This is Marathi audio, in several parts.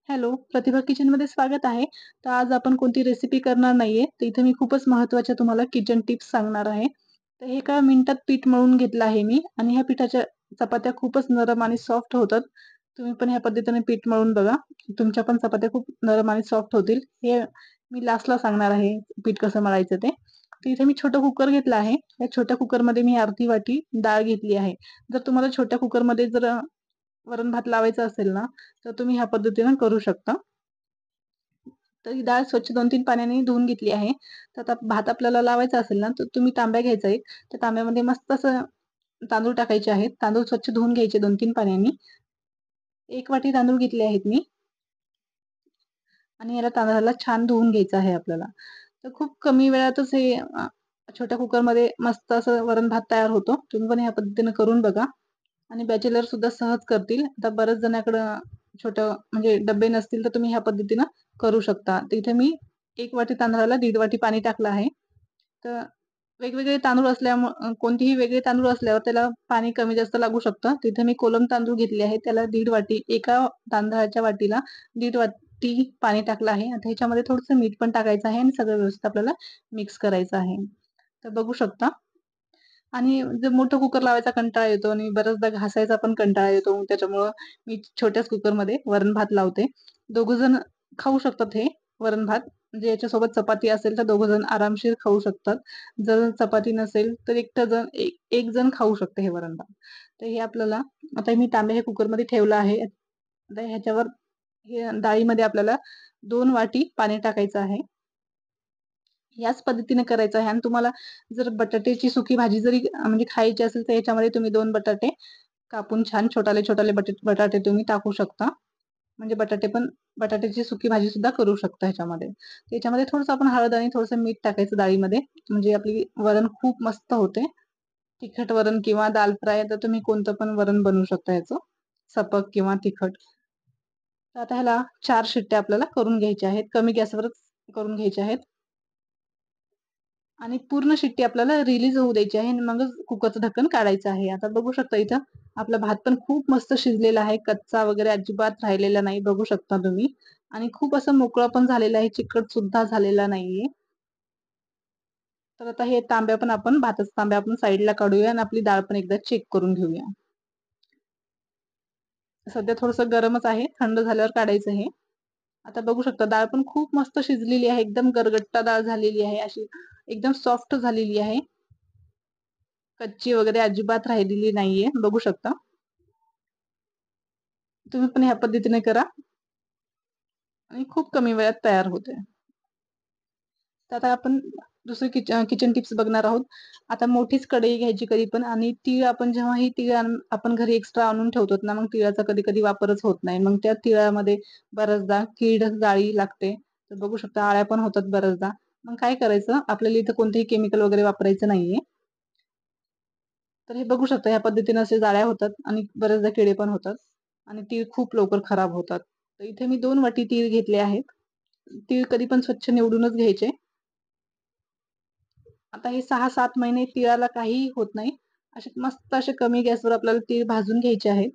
हॅलो, प्रतिभा किचनमध्ये स्वागत आहे. तर आज आपण कोणती रेसिपी करणार नाहीये. तर इथे मी खूपच महत्त्वाच्या तुम्हाला किचन टिप्स सांगणार आहे. तर हे एका मिनिटात पीठ मळून घेतलं आहे मी आणि ह्या पिठाच्या चपात्या खूपच नरम आणि सॉफ्ट होतात. तुम्ही पण ह्या पद्धतीने पीठ मळून बघा. तुमच्या पण चपात्या खूप नरम आणि सॉफ्ट होतील. हे मी लास्टला सांगणार आहे पीठ कसं मळायचं ते. तर इथे मी छोटं कुकर घेतलं आहे. या छोट्या कुकरमध्ये मी अर्धी वाटी डाळ घेतली आहे. जर तुम्हाला छोट्या कुकरमध्ये जर वरण भात लावायचा असेल ना, तर तुम्ही ह्या पद्धतीने करू शकता. तर ही डाळ स्वच्छ 2-3 पाण्याने धुवून घेतली आहे. तर आता भात आपल्याला लावायचा असेल ना, तर तुम्ही तांब्या घ्यायचा एक. त्या तांब्यामध्ये मस्त असं तांदूळ टाकायचे आहेत. तांदूळ स्वच्छ धुवून घ्यायचे 2-3 पाण्याने. 1 वाटी तांदूळ घेतले आहेत मी आणि याला तांदळाला छान धुवून घ्यायचं आहे आपल्याला. तर खूप कमी वेळातच हे छोट्या कुकरमध्ये मस्त असं वरण-भात तयार होतो. तुम्ही पण ह्या पद्धतीने करून बघा. आणि बॅचलर सुद्धा सहज करतील. आता बऱ्याच जणांकडं छोटं म्हणजे डब्बे नसतील, तर तुम्ही ह्या पद्धतीनं करू शकता. तर इथे मी 1 वाटी तांदळाला 1.5 वाटी पाणी टाकलं आहे. तर वेगवेगळे तांदूळ कोणतेही वेगळे तांदूळ असल्यावर त्याला पाणी कमी जास्त लागू शकतं. तिथे मी कोलम तांदूळ घेतले आहे. त्याला 1.5 वाटी एका तांदळाच्या वाटीला 1.5 वाटी पाणी टाकलं आहे. आता ह्याच्यामध्ये थोडंसं मीठ पण टाकायचं आहे आणि सगळं व्यवस्थित आपल्याला मिक्स करायचं आहे. तर बघू शकता. आणि जर मोठं कुकर लावायचा कंटाळा येतो आणि बऱ्याचदा घासायचा पण कंटाळा येतो. त्याच्यामुळं मी छोट्याच कुकरमध्ये वरण-भात लावते. दोघं जण खाऊ शकतात हे वरण-भात. म्हणजे याच्यासोबत चपाती असेल तर दोघं जण आरामशीर खाऊ शकतात. जर चपाती नसेल तर एक जण खाऊ शकते हे वरण-भात. तर हे आपल्याला आता मी तांबे हे कुकरमध्ये ठेवलं आहे. आता ह्याच्यावर हे डाळीमध्ये आपल्याला 2 वाटी पाणी टाकायचं आहे. याच पद्धतीने करायचं आहे आणि तुम्हाला जर बटाट्याची सुकी भाजी जरी म्हणजे खायची असेल, तर याच्यामध्ये तुम्ही 2 बटाटे कापून छान छोटाले-छोटाले बटाटे तुम्ही टाकू शकता. म्हणजे बटाट्याची सुकी भाजी सुद्धा करू शकता ह्याच्यामध्ये. त्याच्यामध्ये थोडंसं आपण हळद आणि थोडंसं मीठ टाकायचं डाळीमध्ये. म्हणजे आपली वरण खूप मस्त होते. तिखट वरण किंवा दाल फ्राय तर तुम्ही कोणतं पण वरण बनवू शकता ह्याचं, सपक किंवा तिखट. तर आता ह्याला 4 शिट्ट्या आपल्याला करून घ्यायच्या आहेत. कमी गॅसवरच करून घ्यायच्या आहेत. आणि पूर्ण शिट्टी आपल्याला रिलीज होऊ द्यायची आहे आणि मगच कुकरचं ढक्कन काढायचं आहे. आता बघू शकता इथं आपला भात पण खूप मस्त शिजलेला आहे. कच्चा वगैरे अजिबात राहिलेला नाही बघू शकता तुम्ही. आणि खूप असं मोकळं पण झालेलं आहे, चिकट सुद्धा झालेला नाहीये. तर आता हे भाताचा तांब्या आपण साईडला काढूया आणि आपली डाळ पण एकदा चेक करून घेऊया. सध्या थोडंसं गरमच आहे. थंड झाल्यावर काढायचं हे. आता बघू शकता डाळ पण खूप मस्त शिजलेली आहे. एकदम गरगट्टा डाळ झालेली आहे. अशी एकदम सॉफ्ट झालेली आहे. कच्ची वगैरे अजिबात राहिलेली नाहीये. बघू शकता. तुम्ही पण ह्या पद्धतीने करा आणि खूप कमी वेळात तयार होते. तर आता आपण दुसरी किचन टिप्स बघणार आहोत. आता मोठीच कढई घ्यायची कधी पण आणि तीळ आपण जेव्हा ही तीळ आपण घरी एक्स्ट्रा आणून ठेवतो ना, मग तिळाचा कधी-कधी वापरच होत नाही. मग त्या तिळामध्ये बऱ्याचदा कीड, जाळी लागते. तर बघू शकता अळ्या पण होतात बऱ्याचदा. मग काय करायचं, आपल्याला इथं कोणतेही केमिकल वगैरे वापरायचं नाहीये. तर हे बघू शकता ह्या पद्धतीने असे जाळ्या होतात आणि बऱ्याचदा किडे पण होतात आणि तीळ खूप लवकर खराब होतात. तर इथे मी 2 वाटी तीळ घेतले आहेत. तीळ कधी पण स्वच्छ निवडूनच घ्यायचे. आता हे 6-7 महिने तिळाला काहीही होत नाही. असे मस्त असे कमी गॅसवर आपल्याला तीळ भाजून घ्यायचे आहेत.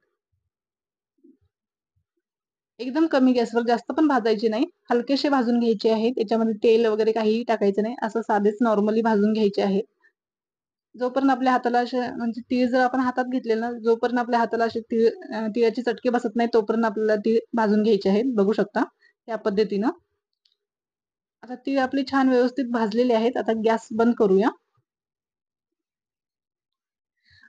एकदम कमी गॅसवर जास्त पण भाजायचे नाही. हलकेसे भाजून घ्यायचे आहेत. त्याच्यामध्ये तेल वगैरे काहीही टाकायचं नाही. असं साधेच नॉर्मली भाजून घ्यायचे आहेत. जोपर्यंत आपल्या हाताला असे म्हणजे तीळ जर आपण हातात घेतले ना, जोपर्यंत आपल्या हाताला असे तिळाचे चटके बसत नाही, तोपर्यंत आपल्याला तीळ भाजून घ्यायचे आहेत. बघू शकता या पद्धतीनं. आता तीळ आपले छान व्यवस्थित भाजलेले आहेत. आता गॅस बंद करूया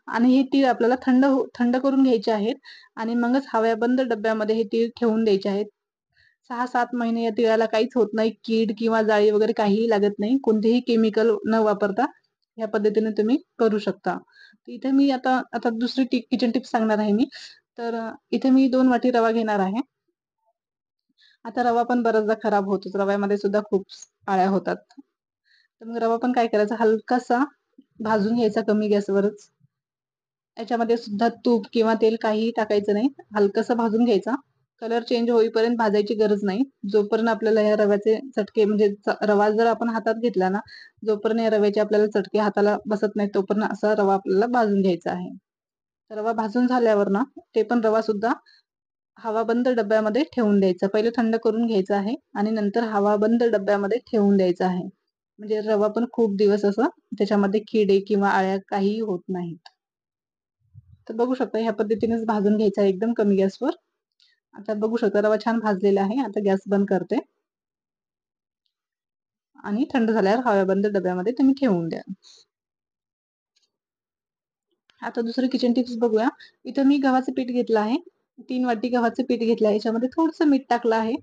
आणि हे तीळ आपल्याला थंड करून घ्यायचे आहेत आणि मगच हवाबंद डब्यामध्ये हे तीळ ठेवून द्यायचे आहेत. 6-7 महिने या तिळाला काहीच होत नाही. कीड किंवा जाळी वगैरे काहीही लागत नाही. कोणतेही केमिकल न वापरता या पद्धतीने तुम्ही करू शकता. इथे मी आता आता दुसरी किचन टिप सांगणार आहे मी. तर इथे मी 2 वाटी रवा घेणार आहे. आता रवा पण बऱ्याचदा खराब होतोच. रव्यामध्ये सुद्धा खूप अळ्या होतात. तर मग रवा पण काय करायचा हलकासा भाजून घ्यायचा कमी गॅसवरच. याच्यामध्ये सुद्धा तूप किंवा तेल काहीही टाकायचं नाही. हलकासा भाजून घ्यायचा. कलर चेंज होईपर्यंत भाजायची गरज नाही. जोपर्यंत आपल्याला या रव्याचे चटके म्हणजे रवा जर आपण हातात घेतला ना, जोपर्यंत या रव्याचे आपल्याला चटके हाताला बसत नाही, तोपर्यंत असा रवा आपल्याला भाजून घ्यायचा आहे. रवा भाजून झाल्यावर ना, ते पण रवा सुद्धा हवाबंद डब्यामध्ये ठेवून द्यायचं. पहिले थंड करून घ्यायचं आहे आणि नंतर हवाबंद डब्यामध्ये ठेवून द्यायचं आहे. म्हणजे रवा पण खूप दिवस असं त्याच्यामध्ये किडे किंवा अळ्या काहीही होत नाहीत. तर बघू शकता ह्या पद्धतीनेच भाजून घ्यायचा आहे एकदम कमी गॅसवर. आता बघू शकता रवा छान भाजलेला आहे. आता गॅस बंद करते आणि थंड झाल्यावर हवाबंद डब्यामध्ये तुम्ही ठेवून द्या. आता दुसरी किचन टिप्स बघूया. इथं मी गव्हाचं पीठ घेतलं आहे. 3 वाटी गव्हाचं पीठ घेतलं आहे. याच्यामध्ये थोडंसं मीठ टाकलं आहे.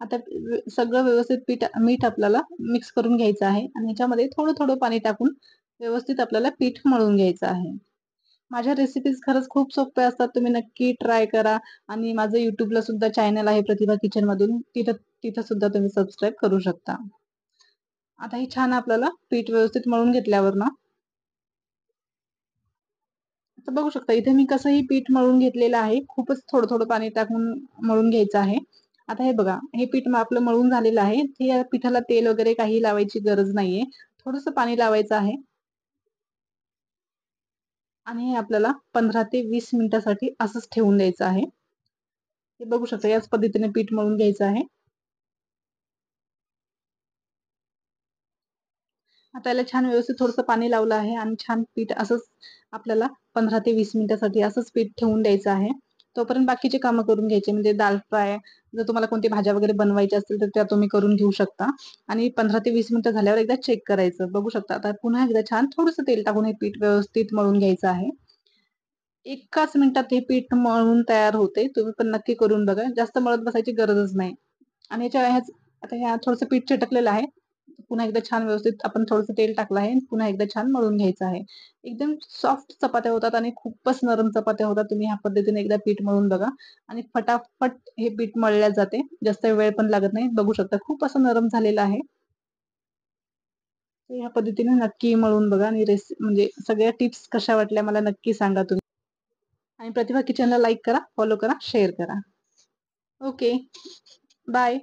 आता सगळं व्यवस्थित मीठ आपल्याला मिक्स करून घ्यायचं आहे आणि ह्याच्यामध्ये थोडं-थोडं पाणी टाकून व्यवस्थित आपल्याला पीठ मळून घ्यायचं आहे. माझ्या रेसिपीज खरंच खूप सोप्या असतात. तुम्ही नक्की ट्राय करा आणि माझं YouTubeला सुद्धा चॅनल आहे प्रतिभा किचनमधून. तिथं तिथं सुद्धा तुम्ही सबस्क्राईब करू शकता. आता हे छान आपल्याला पीठ व्यवस्थित मळून घेतल्यावर ना आता बघू शकता इथे मी कसंही पीठ मळून घेतलेलं आहे. खूपच थोडं-थोडं पाणी टाकून मळून घ्यायचं आहे. आता हे बघा, हे पीठ आपलं मळून झालेलं आहे. या पिठाला तेल वगैरे काही लावायची गरज नाहीये. थोडंसं पाणी लावायचं आहे आणि हे आपल्याला 15 ते 20 मिनिटासाठी असंच ठेवून द्यायचं आहे. हे बघू शकता याच पद्धतीने पीठ मळून घ्यायचं आहे. आता याला छान व्यवस्थित थोडंसं पाणी लावलं आहे आणि छान पीठ असंच आपल्याला 15 ते 20 मिनिटासाठी असंच पीठ ठेवून द्यायचं आहे. तोपर्यंत बाकीचे कामं करून घ्यायचे म्हणजे दाल फ्राय जर तुम्हाला कोणती भाज्या वगैरे बनवायच्या असतील तर त्या तुम्ही करून घेऊ शकता आणि 15 ते 20 मिनिटं झाल्यावर एकदा चेक करायचं. बघू शकता आता पुन्हा एकदा छान थोडंसं तेल टाकून हे पीठ व्यवस्थित मळून घ्यायचं आहे. एकाच मिनिटात हे पीठ मळून तयार होते. तुम्ही पण नक्की करून बघा. जास्त मळत बसायची गरजच नाही. आणि आता ह्या थोडंसं पीठ चिटकलेलं आहे. पुन्हा एकदा छान व्यवस्थित आपण थोडंसं तेल टाकलं आहे. पुन्हा एकदा छान मळून घ्यायचं आहे. एकदम सॉफ्ट चपात्या होतात आणि खूपच नरम चपात्या होतात. तुम्ही ह्या पद्धतीने एकदा पीठ मळून बघा आणि फटाफट हे पीठ मळल्या जाते. जास्त वेळ पण लागत नाही. बघू शकता खूप असं नरम झालेलं आहे. तर ह्या पद्धतीने नक्की मळून बघा आणि म्हणजे सगळ्या टिप्स कशा वाटल्या मला नक्की सांगा तुम्ही. आणि प्रतिभा किचनला लाईक करा, फॉलो करा, शेअर करा. ओके. बाय.